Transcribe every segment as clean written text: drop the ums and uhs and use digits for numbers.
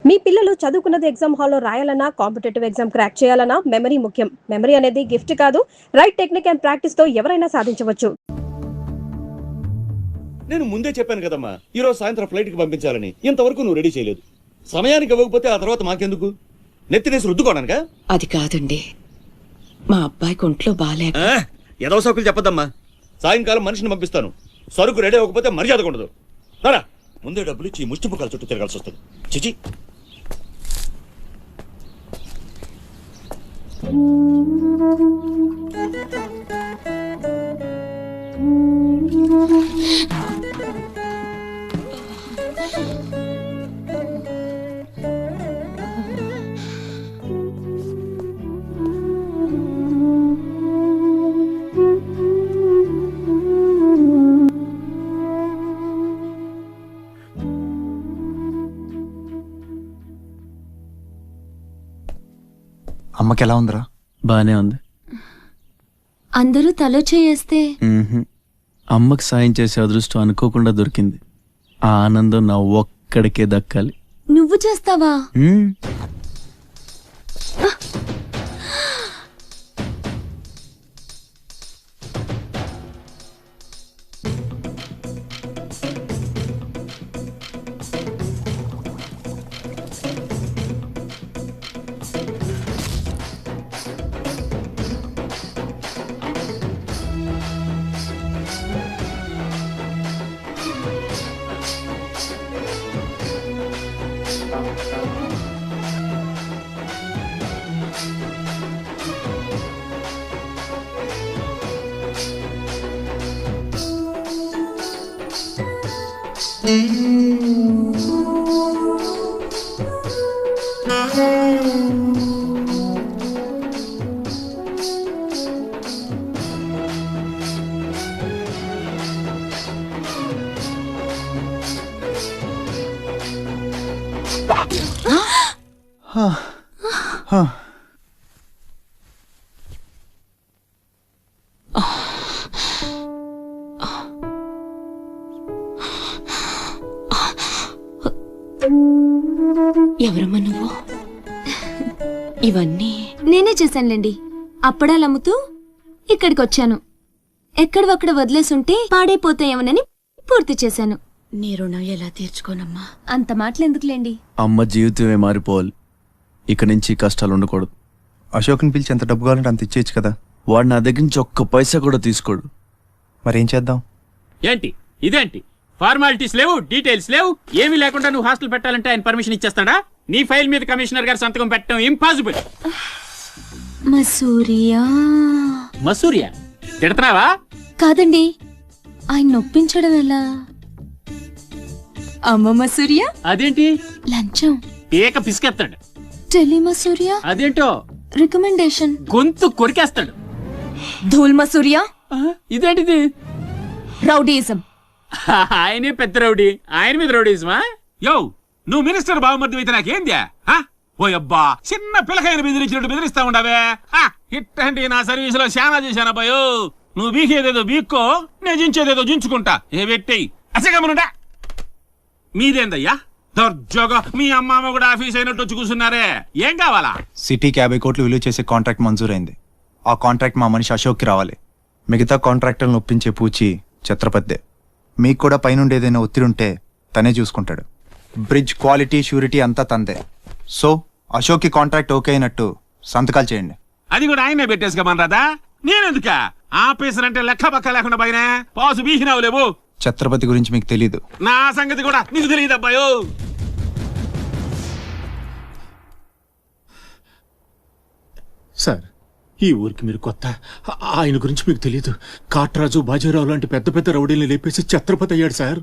మీ పిల్లలు చదువుకున్నది ఎగ్జామ్ హాల్లో రాయాలన్నా కాంపిటేటివ్ ఎగ్జామ్ క్రాక్ చేయాలన్నా మెమరీ ముఖ్యం. మెమరీ అనేది గిఫ్ట్ కాదు, రైట్ టెక్నిక్ అండ్ ప్రాక్టీస్ తో ఎవరైనా సాధించవచ్చు. నేను ముందే చెప్పాను కదమ్మా, ఈ రోజు సాయంత్రం ఫ్లైట్ కి పంపించాలని. ఇంతవరకు నువ్వు రెడీ చేయలేదు. సమయానికి ఇవ్వకపోతే ఆ తర్వాత మాకెందుకు? నెత్తినేసి రుద్దుకోవడానికా? అది కాదండి, మా అబ్బాయికి ఒంట్లో బాగాలేక. ఏదో సౌకులు చెప్పద్దమ్మా. సాయంకాలం మనిషిని పంపిస్తాను. సరుకు రెడీ అవ్వకపోతే మర్యాద ఉండదు. రారా, ముందే డబ్బులు ఇచ్చి ముష్టి ముఖాల చుట్టూ తిరగాల్సి వస్తుంది. చిచి. అమ్మకి ఎలా ఉందిరా? బానే ఉంది. అందరూ తలో చేయేస్తే అమ్మకి సాయం చేసే అదృష్టం అనుకోకుండా దొరికింది. ఆ ఆనందం నా ఒక్కడికే దక్కాలి. నువ్వు చేస్తావా? ఎవరమ్మా నువ్వు? ఇవన్నీ నేనే చేశానులేండి. అప్పడాలు అమ్ముతూ ఇక్కడికి వచ్చాను. ఎక్కడవక్కడ వదిలేసుంటే పాడైపోతాయేమోనని పూర్తి చేశాను. నీ రుణం ఎలా తీర్చుకోనమ్మా? అంత మాటలెందుకులేండి. అమ్మ జీవితమే మారిపోవాలి. ఇక నుంచి కష్టాలు ఉండకూడదు. అశోక్ని పిలిచి ఎంత డబ్బు కావాలంటే అంత ఇచ్చేయచ్చు కదా. వాడు నా దగ్గర నుంచి ఒక్క పైసా కూడా తీసుకోడు. మరేం చేద్దాం? ఏంటి ఇదేంటి? ఫార్మాలిటీస్ లేవు, డీటెయిల్స్ లేవు, ఏమీ లేకుండా నువ్వు హాస్టల్ పెట్టాలంటే ఆయన పర్మిషన్ ఇచ్చేస్తాడా? నీ ఫైల్ మీద కమిషనర్ గారు సంతకం పెట్టడం ఇంపాసిబుల్. మసూరియా మసూరియా తిడతావా? కాదండి, ఆయన నొప్పించడం ఎలా? అమ్మ మసూరియా అదేంటి? లంచం. ఏక పిసికెత్తాడు. టెలి మసూరియా అదేంటో రికమెండేషన్. గొంతు కొరికేస్తాడు. ధూల్ మసూరియా ఇదేంటిది? రౌడీయిజం. ఆయనే పెద్ద రౌడీ, ఆయన మీద రౌడీజమా? యో, నువ్వు మినిస్టర్ బావమర్ది అయితే నాకేంద్యా? ఓ అబ్బా, చిన్న పిల్లకాయన బెదిరించినట్టు బెదిరిస్తా ఉండవే. ఇట్టండి నా సర్వీసులో శానా చేశానబ్బాయో. నువ్వు బీకేదేదో బీక్కో, నేను జించేదేదో జించుకుంటా. ఏ పెట్టేయి అసగమనుడా. మీదేందయ్యా దర్జోగా మీ అమ్మ కూడా ఆఫీస్ అయినట్టు వచ్చి కూర్చున్నారే? ఏం కావాలా? సిటీకి 50 కోట్లు విలువ చేసే కాంట్రాక్ట్ మంజూరైంది. ఆ కాంట్రాక్ట్ మా మనిషి అశోక్కి రావాలి. మిగతా కాంట్రాక్టర్లను ఒప్పించే పూచి ఛత్రపతిదే. మీకు కూడా పైనుండి ఏదైనా ఒత్తిడి ఉంటే తనే చూసుకుంటాడు. బ్రిడ్జ్ క్వాలిటీ షూరిటీ అంతా తందే. సో అశోక్కి కాంట్రాక్ట్ ఓకే అయినట్టు సంతకాలు చేయండి. అది కూడా ఆయనే పెట్టేసుకోమని రాదా? నేనెందుక? ఆఫీసర్ అంటే లెక్క పక్క లేకుండా పైన పాసు బీసినావు లేవు. ఛత్రపతి గురించి మీకు తెలీదు. నా సంగతి కూడా నీకు తెలియదు అబ్బాయో. సార్, ఈ ఊరికి మీరు కొత్త. ఆయన గురించి మీకు తెలియదు. కాట్రాజు, బాజీరావు లాంటి పెద్ద పెద్ద రౌడీల్ని లేపేసి ఛత్రపతి అయ్యాడు సార్.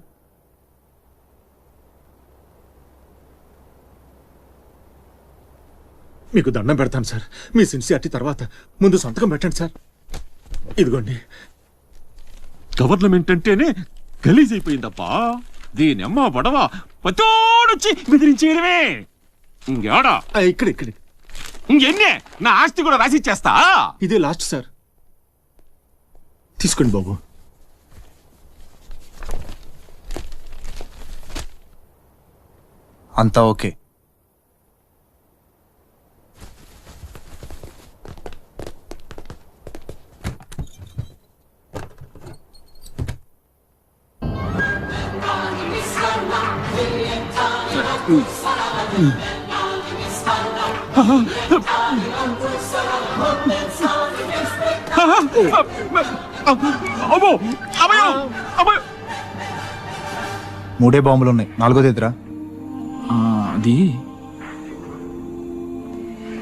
మీకు దండం పెడతాను సార్. మీ సిన్సియారిటీ తర్వాత ముందు సంతకం పెట్టండి సార్. ఇదిగోండి. గవర్నమెంట్ అంటేనే గలీజ్ అయిపోయిందబ్బా. దీనమ్మ పడవ పతోడొచ్చి బెదిరించేయడమే. ఇంకేడా ఇక్కడ ఇక్కడ ఇంకెన్నే నా ఆస్తి కూడా రాసిచ్చేస్తా. ఇదే లాస్ట్ సార్. తీసుకోండి బాబు. అంతా ఓకే. అమ్మో అమ్మయ్యో అమ్మయ్యో. 3 బాంబులు ఉన్నాయి, 4ది ఎదురా. అది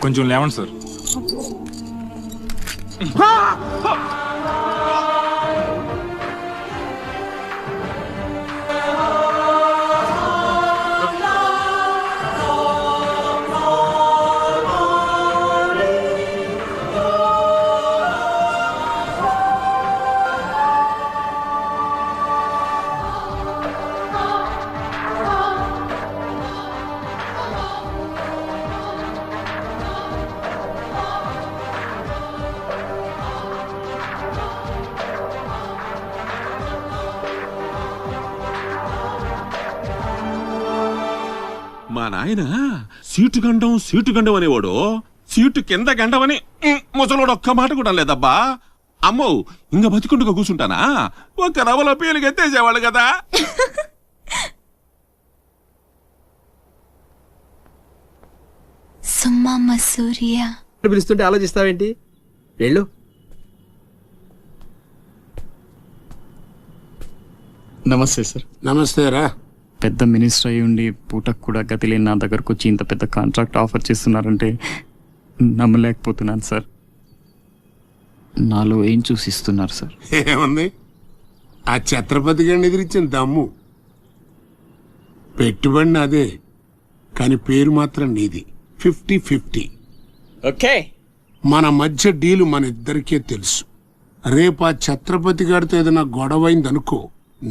కొంచెం లేవండి సార్. మా నాయన సీటు గండం అనేవాడు, సీటు కింద గండం ముసలోడు ఒక్క మాట కూడా లేదబ్బా. అమ్మో ఇంకా బతికుండగా కూర్చుంటానా? ఒక రవలో పేలుగా ఎత్తేసేవాళ్ళు కదా. సుమ్మా మసూరియా. పిలుస్తుంటే ఆలోచిస్తావేంటి? వెళ్ళు. నమస్తే సార్. నమస్తే రా. పెద్ద మినిస్టర్ అయి ఉండి పూటకు కూడా గతి లేని నా దగ్గరకు వచ్చి ఇంత పెద్ద కాంట్రాక్ట్ ఆఫర్ చేస్తున్నారంటే నమ్మలేకపోతున్నాను సార్. నాలో ఏం చూసిస్తున్నారు సార్? ఏముంది, ఆ ఛత్రపతి గారిని ఎదిరించిన దమ్ము. పెట్టుబడి అదే, కానీ పేరు మాత్రం నీది. 50-50. ఓకే, మన మధ్య డీలు మన ఇద్దరికే తెలుసు. రేపు ఆ ఛత్రపతి గారితో ఏదైనా గొడవైందనుకో,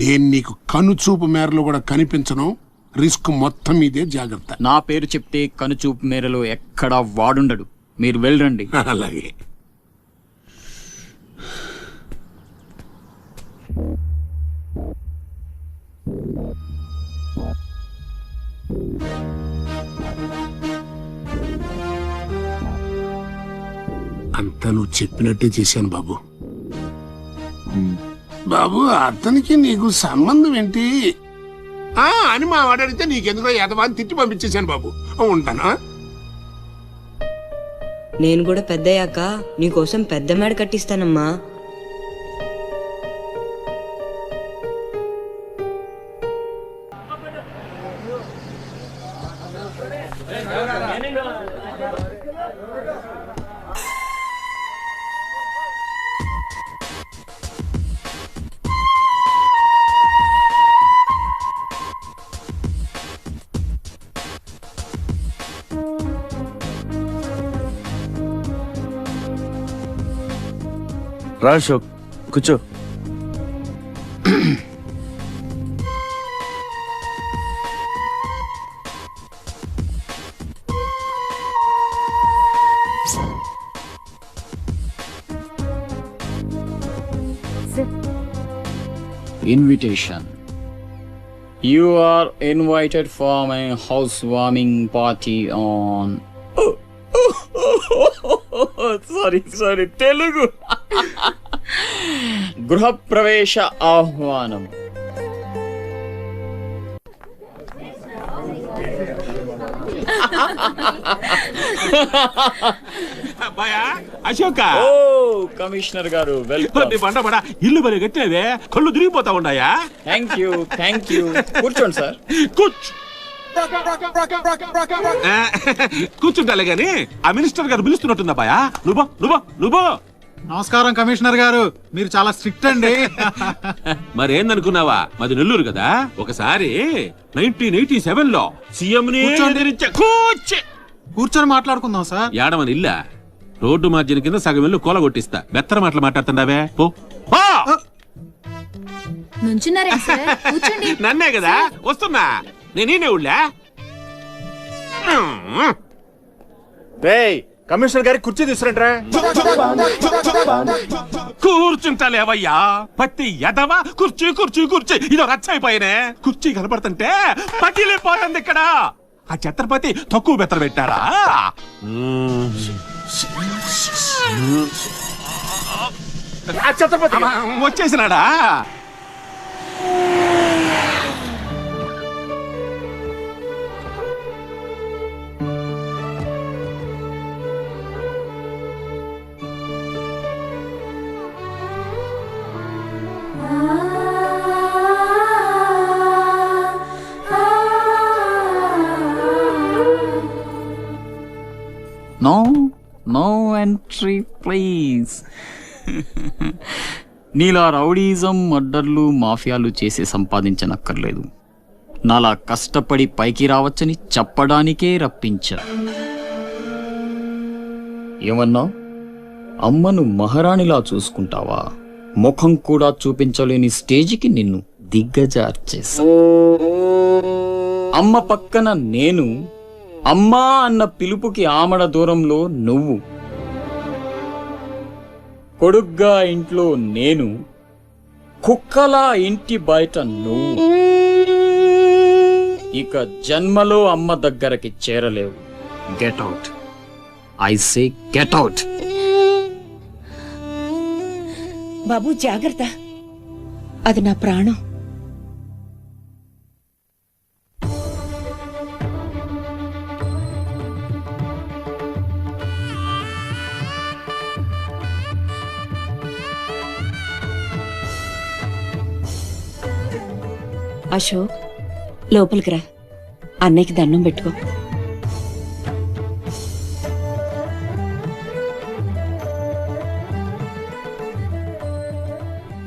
నేను నీకు కనుచూపు మేరలో కూడా కనిపించను. రిస్క్ మొత్తం ఇదే, జాగ్రత్త. నా పేరు చెప్తే కనుచూపు మేరలో ఎక్కడా వాడుండడు. మీరు వెళ్ళండి. అలాగే. అంతా నువ్వు చెప్పినట్టే చేశాను బాబు. బాబు, అతనికి నీకు సంబంధం ఏంటి అని మా వాడు అడిగితే నీకెందుకో ఎదవాన్ని తిట్టి పంపించేశాను బాబు. ఉంటానా? నేను కూడా పెద్దయ్యాక నీకోసం పెద్ద మేడ కట్టిస్తానమ్మా. రా అశోక్, కూర్చో. Invitation. You are invited for my housewarming party on. Sorry, Telugu. గృహప్రవేశ ఆహ్వానం. అశోక, ఓ కమిషనర్ గారు, వెల్కమ్. బండ ఇల్లు బలి కట్టినవే, కళ్ళు తిరిగిపోతా ఉన్నాయా? Thank you. కూర్చోండి సార్. కూర్చుంటాలే గాని ఆ మినిస్టర్ గారు పిలుస్తున్నట్టుందా బాయా? నువ్వు నమస్కారం కమిషనర్ గారు, మీరు చాలా స్ట్రిక్ట్ అండి. మరేందనుకున్నావా, మాది నెల్లూరు కదా. ఒకసారి 1987లో సీఎం కూర్చొని మాట్లాడుకుందాం సార్. ఏడమని ఇల్లా రోడ్డు మార్జిన్ కింద సగం ఇల్లు కూల కొట్టిస్తా. బెత్తర మాటలు మాట్లాడుతుండవే, పో. నన్నే కదా వస్తున్నా, నేనే ఊళ్ళా. కమిషనర్ గారి కుర్చీ తీసుకురంట్రా. కూర్చుంటాలేవయ్యా, పత్తి ఎదవా. కుర్చీ ఇదో రచ్చైపోయినే. కుర్చీ కనపడుతుంటే పగిలిపోయింది ఇక్కడ. ఆ ఛత్రపతి తక్కువ బెత్తర పెట్టారా? ఛత్రపతి వచ్చేసినాడా? No no entry please. నీలా రౌడీజం, మర్డర్లు, మాఫియాలు చేసి సంపాదించనక్కర్లేదు. నాలా కష్టపడి పైకి రావచ్చని చెప్పడానికే రప్పించా. ఏమన్నా? అమ్మను మహారాణిలా చూసుకుంటావా? ముఖం కూడా చూపించలేని స్టేజికి నిన్ను దిగ్గజార్చేసా. అమ్మ పక్కన నేను, అమ్మా అన్న పిలుపుకి ఆమడ దూరంలో నువ్వు, కొడుగ్గా ఇంట్లో నేను, కుక్కలా ఇంటి బయట నువ్వు. ఇక జన్మలో అమ్మ దగ్గరకి చేరలేవు. Get out, I say get out. బాబు జాగ్రత్త, అది నా ప్రాణం. అశోక్, లోపలికి రా, అన్నయ్యకి దండం పెట్టుకో.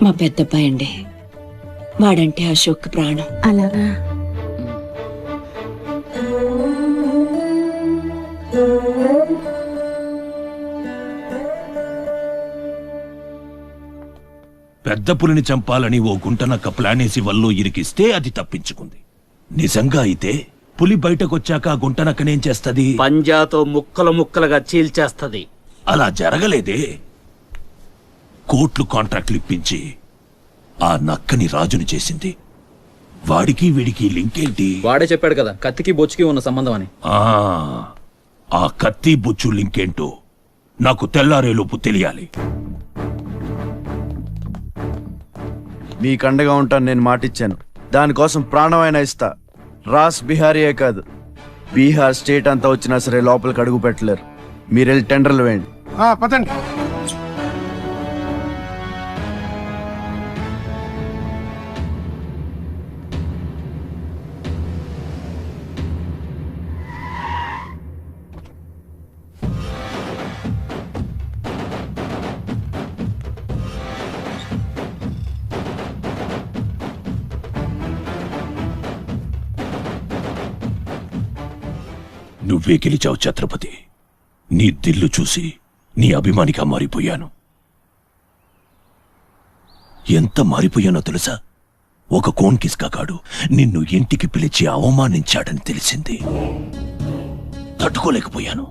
మా పెద్దబ్బాయి అండి, వాడంటే అశోక్ ప్రాణం. అలాగా? పెద్ద పులిని చంపాలని ఓ గుంటనక్క ప్లానేసి వల్లో ఇరికిస్తే అది తప్పించుకుంది. నిజంగా అయితే పులి బయటకొచ్చాక ఆ గుంటనక్కనేం చేస్తది? పంజాతో ముక్కలు ముక్కలుగా చీల్చేస్తది. అలా జరగలేదే. కోట్లు కాంట్రాక్ట్లు ఇప్పించి ఆ నక్కని రాజుని చేసింది. వాడికి వీడికి లింకేంటి? వాడే చెప్పాడు కదా కత్తికి బొచ్చుకి ఉన్న సంబంధం అని. ఆ కత్తి బొచ్చు లింకేంటో నాకు తెల్లారేలోపు తెలియాలి. మీకు అండగా ఉంటాను, నేను మాటిచ్చాను. దానికోసం ప్రాణమైనా ఇస్తా. రాస్ బిహారీయే కాదు, బీహార్ స్టేట్ అంతా వచ్చినా సరే లోపలికి అడుగు పెట్టలేరు. మీరెళ్ళి టెండర్లు వేయండి. పదండి. నువ్వే గెలిచావు ఛత్రపతి. నీ దిల్లు చూసి నీ అభిమానిగా మారిపోయాను. ఎంత మారిపోయానో తెలుసా? ఒక కోన్ కిస్కాగాడు నిన్ను ఇంటికి పిలిచి అవమానించాడని తెలిసింది. తట్టుకోలేకపోయాను.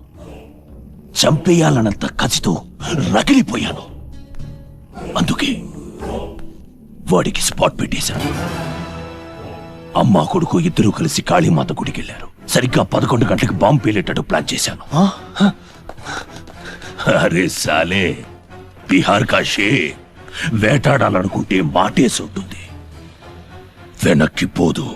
చంపేయాలన్నంత కసితో రగిలిపోయాను. అందుకే వాడికి స్పాట్ పెట్టేశాను. అమ్మా కొడుకు ఇద్దరూ కలిసి కాళీమాత గుడికెళ్లారు. సరిగ్గా 11 గంటలకు బాంబు పేలేటట్టు ప్లాన్ చేశాను. అరే సాలే, బీహార్ కా షేర్ వేటాడాలనుకుంటే మాటేసి ఉంటుంది, వెనక్కి పోదు.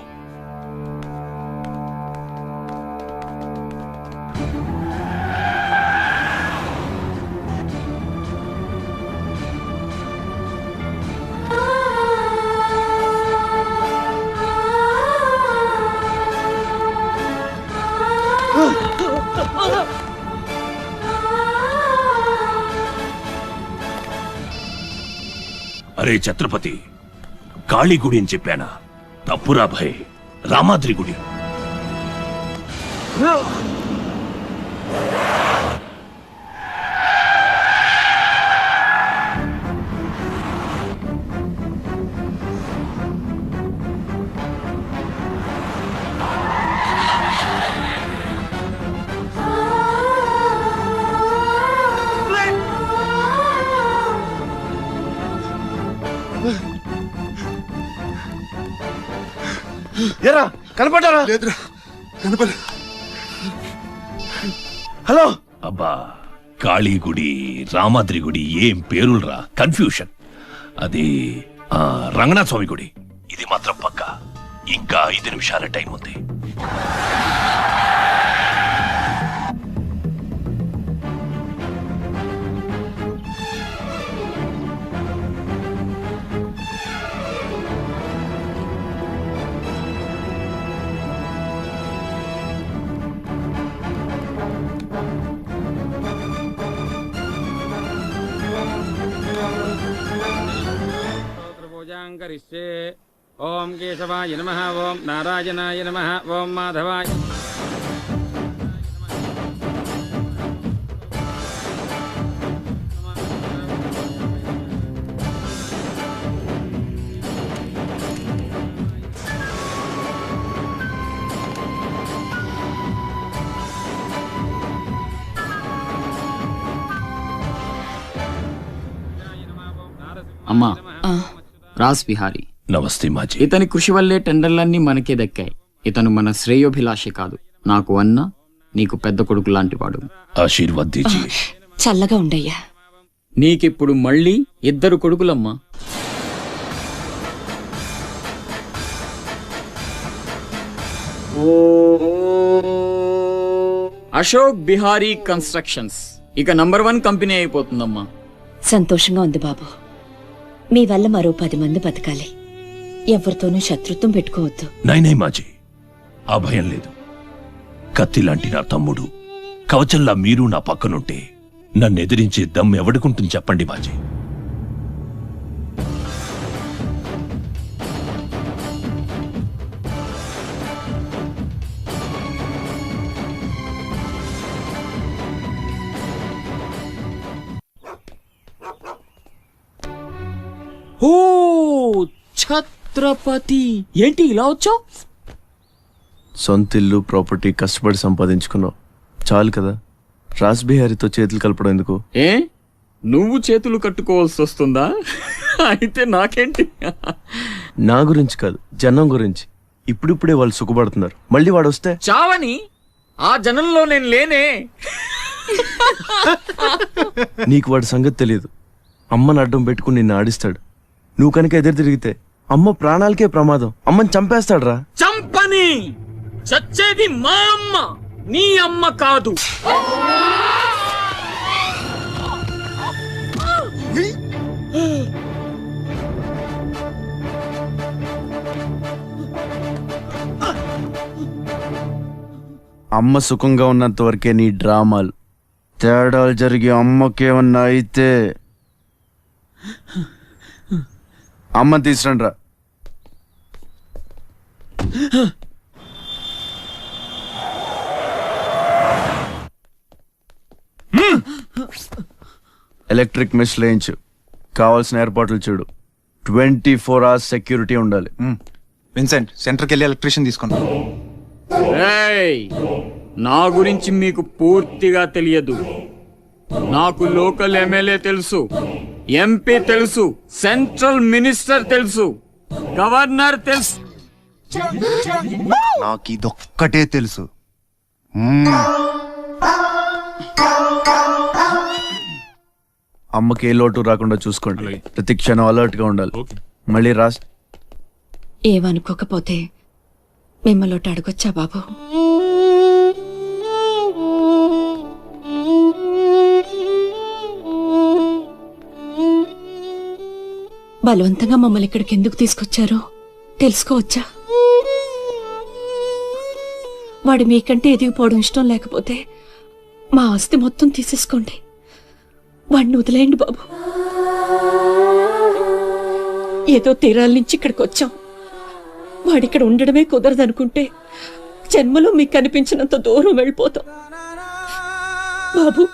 అరే ఛత్రపతి, కాళీ గుడి అని చెప్పానా? తప్పురా భయ్, రామాద్రి గుడి. ఎరా కనపడ్డారా? లేదురా, కనపడ. హలో. అబ్బా, కాళీ గుడి, రామాద్రి గుడి ఏం పేరులరా, కన్ఫ్యూషన్. అది రంగనాథ స్వామి గుడి. ఇది మాత్రం పక్క. ఇంకా 5 నిమిషాల టైం ఉంది. కరిష్యే. ఓం కేశవాయ నమః, ఓం నారాయణాయ నమః, ఓం మాధవాయ. అమ్మా, ఆ, రాస్ బిహారీ. నమస్తే మాజీ. ఇతని కృషి వల్లే టెండర్లన్నీ మనకే దక్కాయి. ఇతను మన శ్రేయోభిలాషి కాదు, నాకు అన్న నీకు పెద్ద కొడుకు లాంటివాడు. ఆశీర్వాద్ దీజియే. చల్లగా ఉండయ్యా. నీకిప్పుడు మళ్ళీ 2 కొడుకులమ్మా. అశోక్ బిహారీ కన్స్ట్రక్షన్స్ ఇక నంబర్ 1 కంపెనీ అయిపోతుందమ్మా. సంతోషంగా ఉంది బాబు. మీ వల్ల మరో 10 మంది బతకాలి. ఎవరితోనూ శత్రుత్వం పెట్టుకోవద్దు. నై మాజీ, ఆ భయం లేదు. కత్తి లాంటి నా తమ్ముడు, కవచంలా మీరు నా పక్కనుంటే నన్ను ఎదిరించే దమ్ ఎవడుకుంటుంది చెప్పండి మాజీ. ఓ ఛత్రపతి, ఏంటి ఇలా వచ్చావు? సొంత ఇల్లు, ప్రాపర్టీ కష్టపడి సంపాదించుకున్నావు, చాలు కదా. రాస్ బిహారీతో చేతులు కలపడం ఎందుకు? ఏ నువ్వు చేతులు కట్టుకోవాల్సి వస్తుందా? అయితే నాకేంటి? నా గురించి కాదు, జనం గురించి. ఇప్పుడిప్పుడే వాళ్ళు సుఖపడుతున్నారు, మళ్ళీ వాడు వస్తే చావని ఆ జనంలో నేను లేనే. నీకు వాడి సంగతి తెలియదు. అమ్మని అడ్డం పెట్టుకుని నిన్ను ఆడిస్తాడు. నువ్వు కనుక ఎదురు తిరిగితే అమ్మ ప్రాణాలకే ప్రమాదం. అమ్మని చంపేస్తాడు రా. చంపని, చచ్చేది మా అమ్మ, నీ అమ్మ కాదు. అమ్మ సుఖంగా ఉన్నంత వరకే నీ డ్రామాలు. తేడాలు జరిగి అమ్మకేమన్నా అయితే అమ్మని తీసురండి రా. ఎలక్ట్రిక్ మెష్ లేయించు, కావాల్సిన ఏర్పాట్లు చూడు. 24 hours సెక్యూరిటీ ఉండాలి. విన్సెంట్, సెంటర్కి వెళ్ళి ఎలక్ట్రీషియన్ తీసుకున్నా. ఏయ్, నా గురించి మీకు పూర్తిగా తెలియదు. నాకు లోకల్ ఎమ్మెల్యే తెలుసు, ఎంపీ తెలుసు, సెంట్రల్ మినిస్టర్ తెలుసు, గవర్నర్ తెలుసు. నాకు ఇదొక్కటే తెలుసు. అమ్మకి ఏ లోటు రాకుండా చూసుకోండి. ప్రతి క్షణం అలర్ట్ గా ఉండాలి. మళ్ళీ రాస్ ఏమనుకోకపోతే మిమ్మల్ని అడగొచ్చా బాబు? బలవంతంగా మమ్మల్ని ఇక్కడికి ఎందుకు తీసుకొచ్చారో తెలుసుకోవచ్చా? వాడు మీకంటే ఎదిగిపోవడం ఇష్టం లేకపోతే మా ఆస్తి మొత్తం తీసేసుకోండి. వాడిని వదిలేయండి బాబు. ఏదో తీరాల నుంచి ఇక్కడికి వచ్చాం. వాడిక్కడ ఉండడమే కుదరదనుకుంటే జన్మలో మీకు కనిపించినంత దూరం వెళ్ళిపోతాం. బాబు,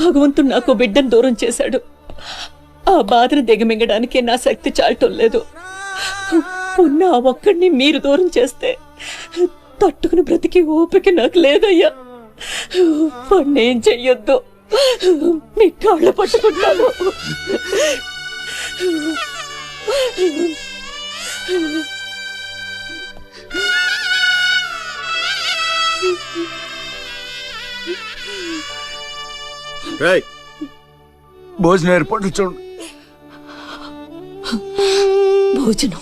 భగవంతుడు నాకు బిడ్డను దూరం చేశాడు. ఆ బాధను దిగమింగడానికే నా శక్తి చాలటం లేదు. ఉన్న ఆ ఒక్కడిని మీరు దూరం చేస్తే తట్టుకుని బ్రతికి ఓపిక నాకు లేదయ్యా. వాణ్ణేం చెయ్యొద్దు, మీ కాళ్ళ పట్టుకుంటాను. భోజనం ఏర్పాట్లు చూడండి. భోజనం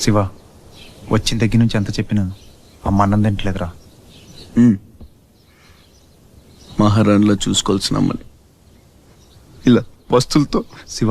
శివ, వచ్చిన దగ్గర నుంచి ఎంత చెప్పినా అమ్మ అన్నం తింటలేదురా. మహారాణిలో చూసుకోవాల్సిన అమ్మని ఇలా వస్తువులతో. శివ,